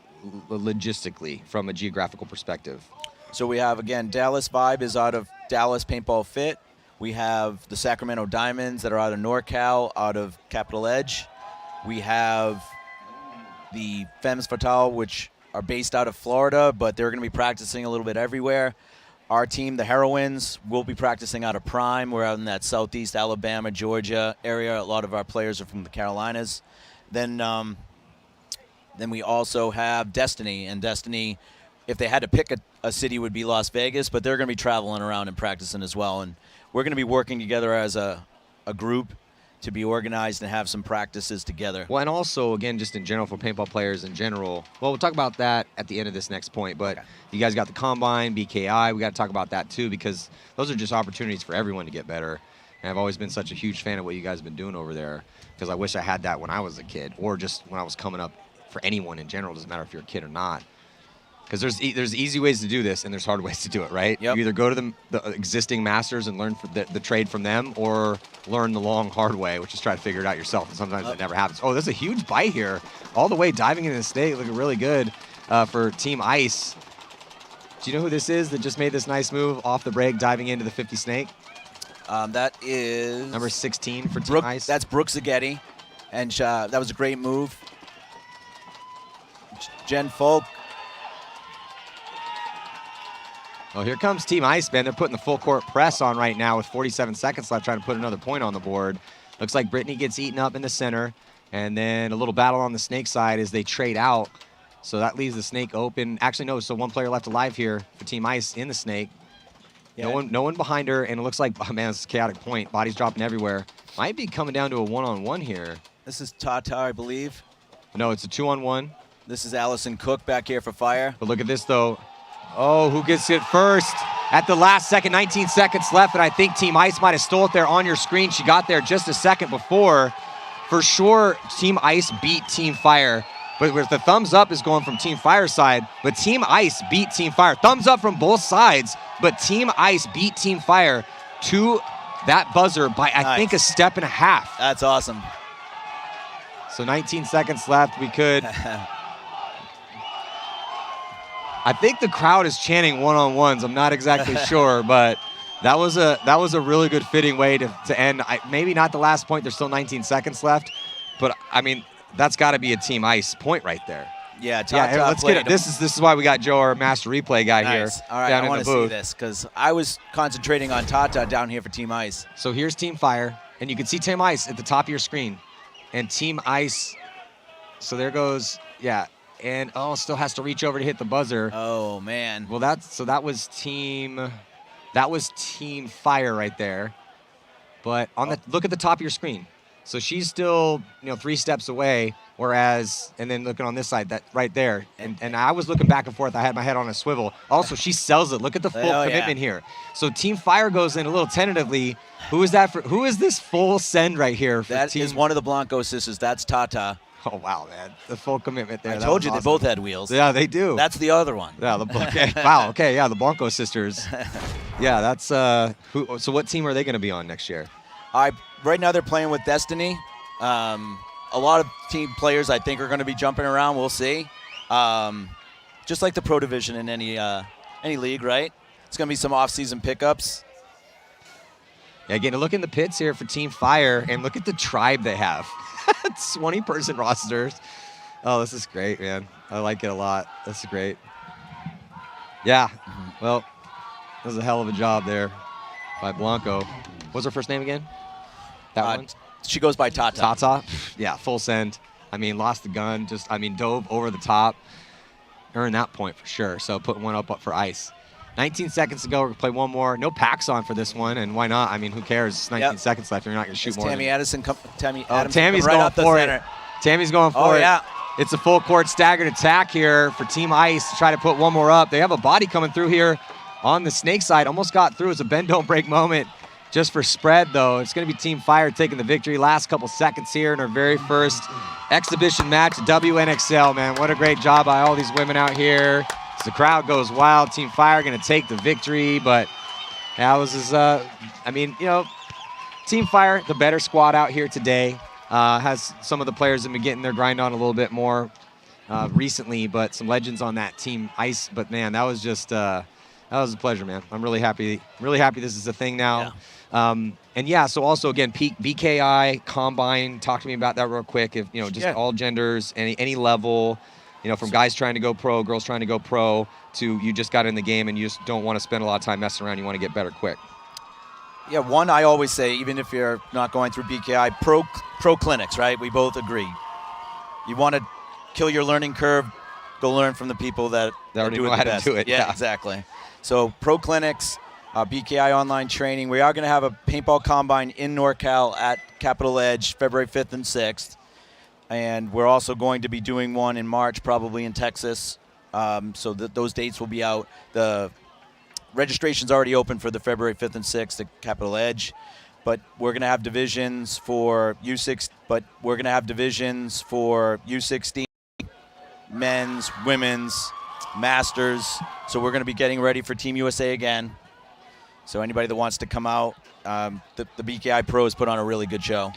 logistically from a geographical perspective? So we have, again, Dallas Vibe is out of Dallas Paintball Fit. We have the Sacramento Diamonds that are out of NorCal, out of Capital Edge. We have the Femmes Fatale, which are based out of Florida, but they're going to be practicing a little bit everywhere. Our team, the Heroines, will be practicing out of Prime. We're out in that southeast Alabama, Georgia area. A lot of our players are from the Carolinas. Then we also have Destiny. And Destiny, if they had to pick a city, would be Las Vegas, but they're going to be traveling around and practicing as well. And we're going to be working together as a group to be organized and have some practices together. Well, and also, again, just in general for paintball players in general, well, we'll talk about that at the end of this next point, but okay. You guys got the Combine, BKI, we got to talk about that too, because those are just opportunities for everyone to get better. And I've always been such a huge fan of what you guys have been doing over there, because I wish I had that when I was a kid, or just when I was coming up for anyone in general. It doesn't matter if you're a kid or not. Because there's easy ways to do this, and there's hard ways to do it, right? Yep. You either go to the existing masters and learn the trade from them, or learn the long, hard way, which is try to figure it out yourself, and sometimes it never happens. Oh, there's a huge bite here. All the way diving into the snake, looking really good for Team Ice. Do you know who this is that just made this nice move off the break, diving into the 50 snake? That is... number 16 for Team Ice. That's Brooke Zaghetti, and that was a great move. Jen Folk. Well, here comes Team Ice, man. They're putting the full court press on right now with 47 seconds left, trying to put another point on the board. Looks like Brittany gets eaten up in the center, and then a little battle on the snake side as they trade out. So that leaves the snake open. Actually, no, so one player left alive here for Team Ice in the snake. Yeah. No one behind her, and it looks like, oh man, it's a chaotic point. Bodies dropping everywhere. Might be coming down to a one-on-one here. This is Tata, I believe. No, it's a 2-on-1. This is Allison Cook back here for Fire. But look at this, though. Oh, who gets it first? At the last second, 19 seconds left, and I think Team Ice might have stole it there on your screen. She got there just a second before. For sure, Team Ice beat Team Fire. But with the thumbs up is going from Team Fire side, but Team Ice beat Team Fire. Thumbs up from both sides, but Team Ice beat Team Fire to that buzzer by, I think, a step and a half. That's awesome. So 19 seconds left. We could I think the crowd is chanting one-on-ones. I'm not exactly sure, but that was a really good fitting way to end. Maybe not the last point. There's still 19 seconds left, but I mean that's got to be a Team Ice point right there. Yeah, let's get it. This is why we got Joe, our master replay guy here. All right, I want to see this because I was concentrating on Tata down here for Team Ice. So here's Team Fire, and you can see Team Ice at the top of your screen, and Team Ice. So there goes, yeah, and still has to reach over to hit the buzzer. Oh man. Well, that was Team Fire right there, but look at the top of your screen. So she's still 3 steps away. Whereas, and then looking on this side, that right there, and I was looking back and forth. I had my head on a swivel. Also, she sells it. Look at the full commitment here. So Team Fire goes in a little tentatively. Who is that for? Who is this full send right here? That is one of the Blanco sisters. That's Tata. Oh wow, man, the full commitment there. I told you awesome. They both had wheels. Yeah, they do. That's the other one. Yeah, wow. Okay, yeah, the Blanco sisters. Yeah, that's So what team are they going to be on next year? Right now they're playing with Destiny. A lot of team players I think are going to be jumping around. We'll see. Just like the pro division in any league, right? It's going to be some off-season pickups. Yeah, again, to look in the pits here for Team Fire, and look at the tribe they have. 20-person rosters. Oh, this is great, man. I like it a lot. This is great. Yeah, well, that was a hell of a job there by Blanco. What's her first name again? That one? She goes by Tata. Tata? Yeah, full send. I mean, lost the gun. Dove over the top. Earned that point for sure. So putting one up for Ice. 19 seconds to go. We're going to play one more. No packs on for this one, and why not? I mean, who cares? It's 19 seconds left. You're not going to shoot more. Tammy Addison. Tammy's going for it. Tammy's going for it. Yeah. It's a full court staggered attack here for Team Ice to try to put one more up. They have a body coming through here on the snake side. Almost got through. It's a bend don't break moment. Just for spread, though, it's going to be Team Fire taking the victory. Last couple seconds here in our very first exhibition match at WNXL, man. What a great job by all these women out here. As the crowd goes wild, Team Fire going to take the victory. But that was Team Fire, the better squad out here today. Has some of the players that have been getting their grind on a little bit more recently, but some legends on that Team Ice. But, man, that was just that was a pleasure, man. I'm really happy this is a thing now. Yeah. So also again, BKI Combine. Talk to me about that real quick. If all genders, any level, from guys trying to go pro, girls trying to go pro, to you just got in the game and you just don't want to spend a lot of time messing around. You want to get better quick. Yeah, one I always say, even if you're not going through BKI, pro clinics, right? We both agree. You want to kill your learning curve, go learn from the people that already do know it how the best. to do it. Yeah, exactly. So pro clinics. BKI online training. We are going to have a paintball combine in NorCal at Capitol Edge, February 5th and 6th. And we're also going to be doing one in March, probably in Texas. So those dates will be out. The registration's already open for the February 5th and 6th at Capitol Edge. But we're going to have divisions for U16, men's, women's, masters. So we're going to be getting ready for Team USA again. So anybody that wants to come out, the BKI Pros put on a really good show.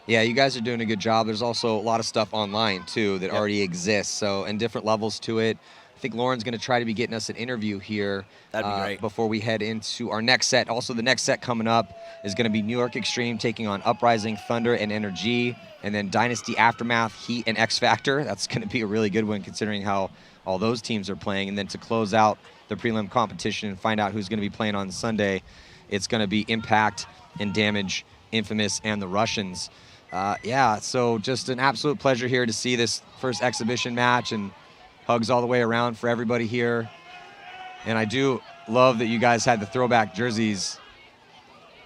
Yeah, you guys are doing a good job. There's also a lot of stuff online, too, that already exists. So, and different levels to it. I think Lauren's going to try to be getting us an interview here. That'd be great. Before we head into our next set. Also, the next set coming up is going to be New York Extreme taking on Uprising, Thunder, and Energy. And then Dynasty, Aftermath, Heat, and X Factor. That's going to be a really good one considering how all those teams are playing. And then to close out the prelim competition and find out who's going to be playing on Sunday, it's going to be Impact and Damage, Infamous, and the Russians. So just an absolute pleasure here to see this first exhibition match, and hugs all the way around for everybody here. And I do love that you guys had the throwback jerseys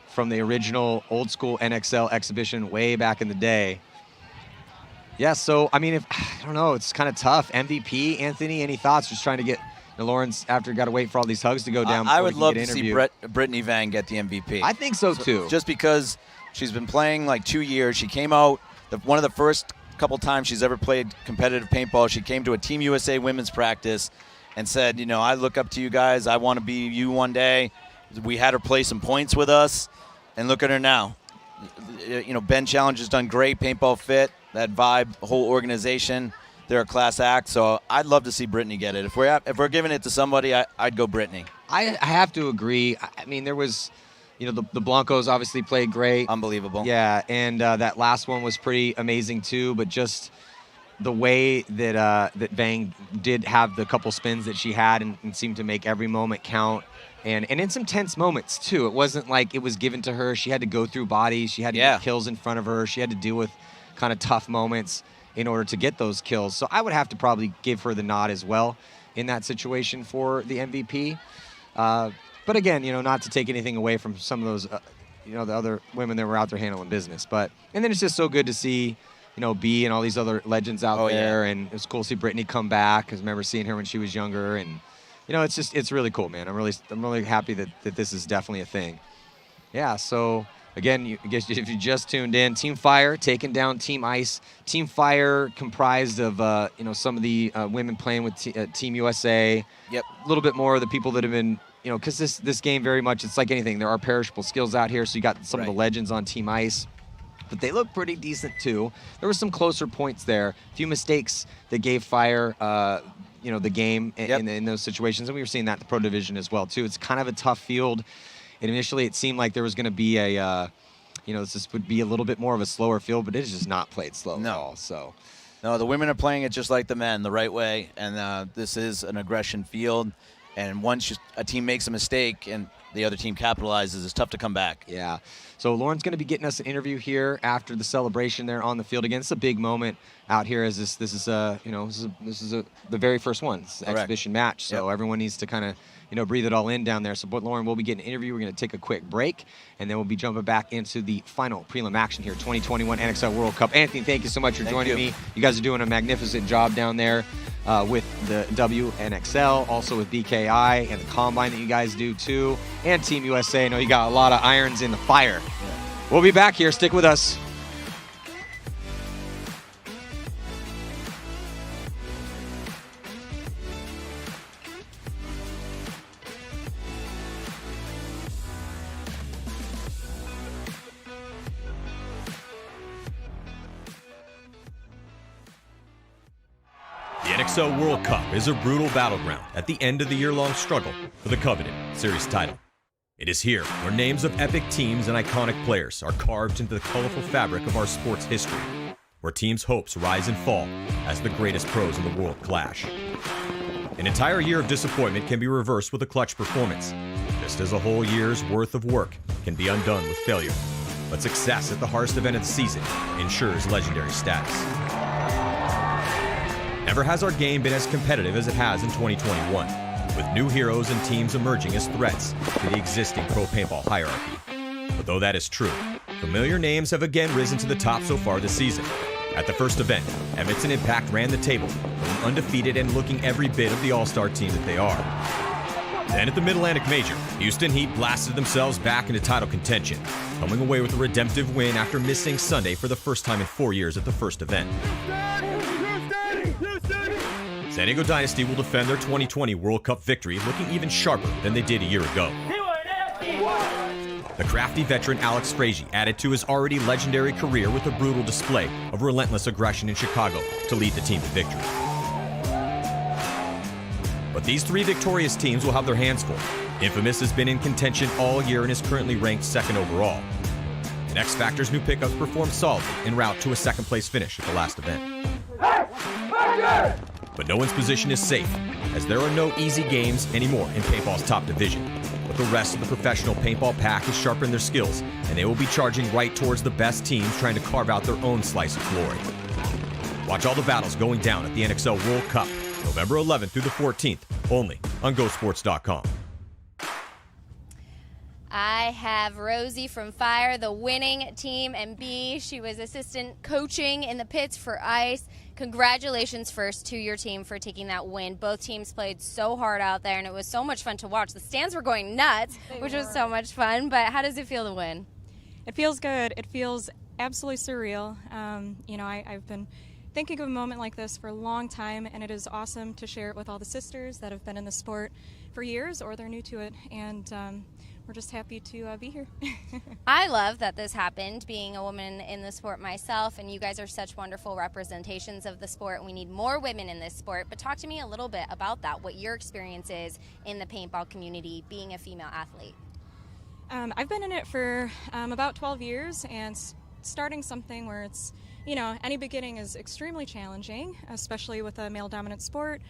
from the original old school NXL exhibition way back in the day. Yeah, so, I mean, I don't know, it's kind of tough. MVP, Anthony, any thoughts? Just trying to get Lawrence after got to wait for all these hugs to go down. I would love to see Brittany Vang get the MVP. I think so too. Just because she's been playing like 2 years. She came out, one of the first couple times she's ever played competitive paintball, she came to a Team USA women's practice and said, I look up to you guys. I want to be you one day. We had her play some points with us, and look at her now. Ben Challenge has done great. Paintball Fit, that vibe, the whole organization. They're a class act, so I'd love to see Brittany get it. If we're giving it to somebody, I'd go Brittany. I have to agree. I mean, there was, the Blancos obviously played great. Unbelievable. Yeah, and that last one was pretty amazing too. But just the way that Vang did have the couple spins that she had and seemed to make every moment count. And in some tense moments, too. It wasn't like it was given to her. She had to go through bodies. She had to get kills in front of her. She had to deal with kind of tough moments in order to get those kills. So I would have to probably give her the nod as well in that situation for the MVP. But again, not to take anything away from some of those, the other women that were out there handling business. And then it's just so good to see, B and all these other legends out there. Yeah. And it was cool to see Brittany come back. I remember seeing her when she was younger. And it's really cool, man. I'm really happy that this is definitely a thing. Yeah, so again, I guess if you just tuned in, Team Fire taking down Team Ice. Team Fire comprised of some of the women playing with Team USA. Yep. A little bit more of the people that have been, because this game very much, it's like anything. There are perishable skills out here, so you got some of the legends on Team Ice. But they look pretty decent too. There were some closer points there. A few mistakes that gave Fire the game in those situations. And we were seeing that in the Pro Division as well, too. It's kind of a tough field. And initially, it seemed like there was going to be this would be a little bit more of a slower field, but it is just not played slow at all. So, no, the women are playing it just like the men, the right way. And this is an aggression field. And once a team makes a mistake and the other team capitalizes, it's tough to come back. Yeah. So Lauren's going to be getting us an interview here after the celebration there on the field. Again, it's a big moment out here as this is the very first one. It's an exhibition match. So everyone needs to kind of breathe it all in down there. So, but Lauren will be getting an interview. We're going to take a quick break, and then we'll be jumping back into the final prelim action here, 2021 NXL World Cup. Anthony, thank you so much for joining me. You guys are doing a magnificent job down there with the WNXL, also with BKI and the Combine that you guys do too, and Team USA. I know you got a lot of irons in the fire. Yeah. We'll be back here. Stick with us. The NXL World Cup is a brutal battleground at the end of the year-long struggle for the coveted series title. It is here where names of epic teams and iconic players are carved into the colorful fabric of our sports history, where teams' hopes rise and fall as the greatest pros in the world clash. An entire year of disappointment can be reversed with a clutch performance, just as a whole year's worth of work can be undone with failure. But success at the hardest event of the season ensures legendary status. Never has our game been as competitive as it has in 2021, with new heroes and teams emerging as threats to the existing pro paintball hierarchy. But though that is true, familiar names have again risen to the top so far this season. At the first event, Edmonton Impact ran the table, going undefeated and looking every bit of the all-star team that they are. Then at the Mid-Atlantic Major, Houston Heat blasted themselves back into title contention, coming away with a redemptive win after missing Sunday for the first time in 4 years at the first event. San Diego Dynasty will defend their 2020 World Cup victory looking even sharper than they did a year ago. The crafty veteran Alex Frazier added to his already legendary career with a brutal display of relentless aggression in Chicago to lead the team to victory. But these three victorious teams will have their hands full. Infamous has been in contention all year and is currently ranked second overall. And X Factor's new pickups performed solidly en route to a second-place finish at the last event. But no one's position is safe, as there are no easy games anymore in paintball's top division. But the rest of the professional paintball pack has sharpened their skills, and they will be charging right towards the best teams trying to carve out their own slice of glory. Watch all the battles going down at the NXL World Cup, November 11th through the 14th, only on GoSports.com. I have Rosie from Fire, the winning team, and B, she was assistant coaching in the pits for Ice. Congratulations first to your team for taking that win. Both teams played so hard out there, and it was so much fun to watch. The stands were going nuts, which was so much fun, but how does it feel to win? It feels good. It feels absolutely surreal. I've been thinking of a moment like this for a long time, and it is awesome to share it with all the sisters that have been in the sport for years or they're new to it. And we're just happy to be here. I love that this happened, being a woman in the sport myself, and you guys are such wonderful representations of the sport. We need more women in this sport. But talk to me a little bit about that, what your experience is in the paintball community, being a female athlete. I've been in it for about 12 years, and starting something where it's, any beginning is extremely challenging, especially with a male-dominant sport.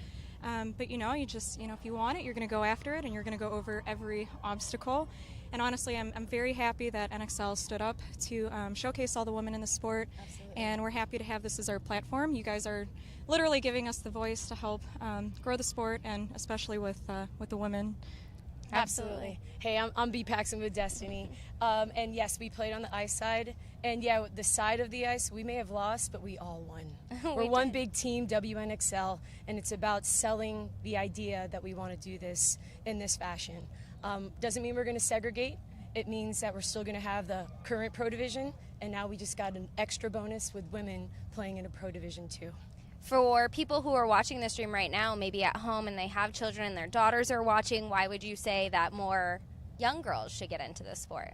But you just, if you want it, you're going to go after it, and you're going to go over every obstacle. And honestly, I'm very happy that NXL stood up to showcase all the women in the sport. Absolutely. And we're happy to have this as our platform. You guys are literally giving us the voice to help grow the sport, and especially with the women. Absolutely. Hey, I'm B. Paxton with Destiny. And yes, we played on the ice side. And yeah, the side of the ice, we may have lost, but we all won. We're one big team, WNXL, and it's about selling the idea that we want to do this in this fashion. Doesn't mean we're going to segregate. It means that we're still going to have the current Pro Division, and now we just got an extra bonus with women playing in a Pro Division too. For people who are watching this stream right now, maybe at home, and they have children and their daughters are watching, why would you say that more young girls should get into this sport?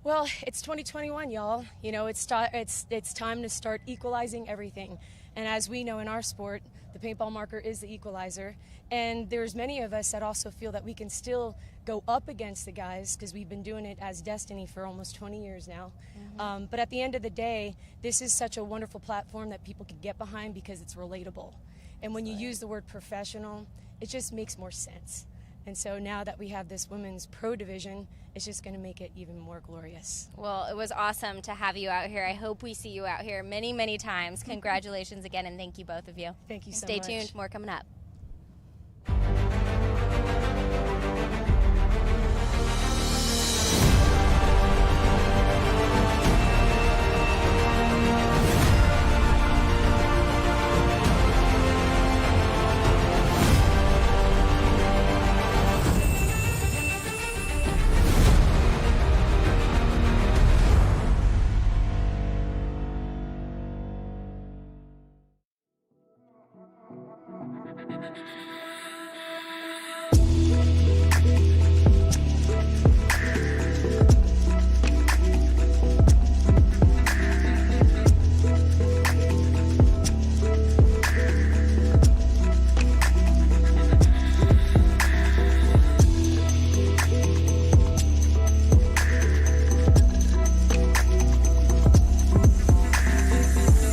Well, it's 2021, y'all. It's time to start equalizing everything. And as we know in our sport, the paintball marker is the equalizer. And there's many of us that also feel that we can still go up against the guys, because we've been doing it as Destiny for almost 20 years now. Mm-hmm. But at the end of the day, this is such a wonderful platform that people can get behind because it's relatable. And when you use the word professional, it just makes more sense. And so now that we have this women's pro division, it's just going to make it even more glorious. Well, it was awesome to have you out here. I hope we see you out here many, many times. Congratulations again, and thank you, both of you. Thank you so much. much. Stay tuned. More coming up.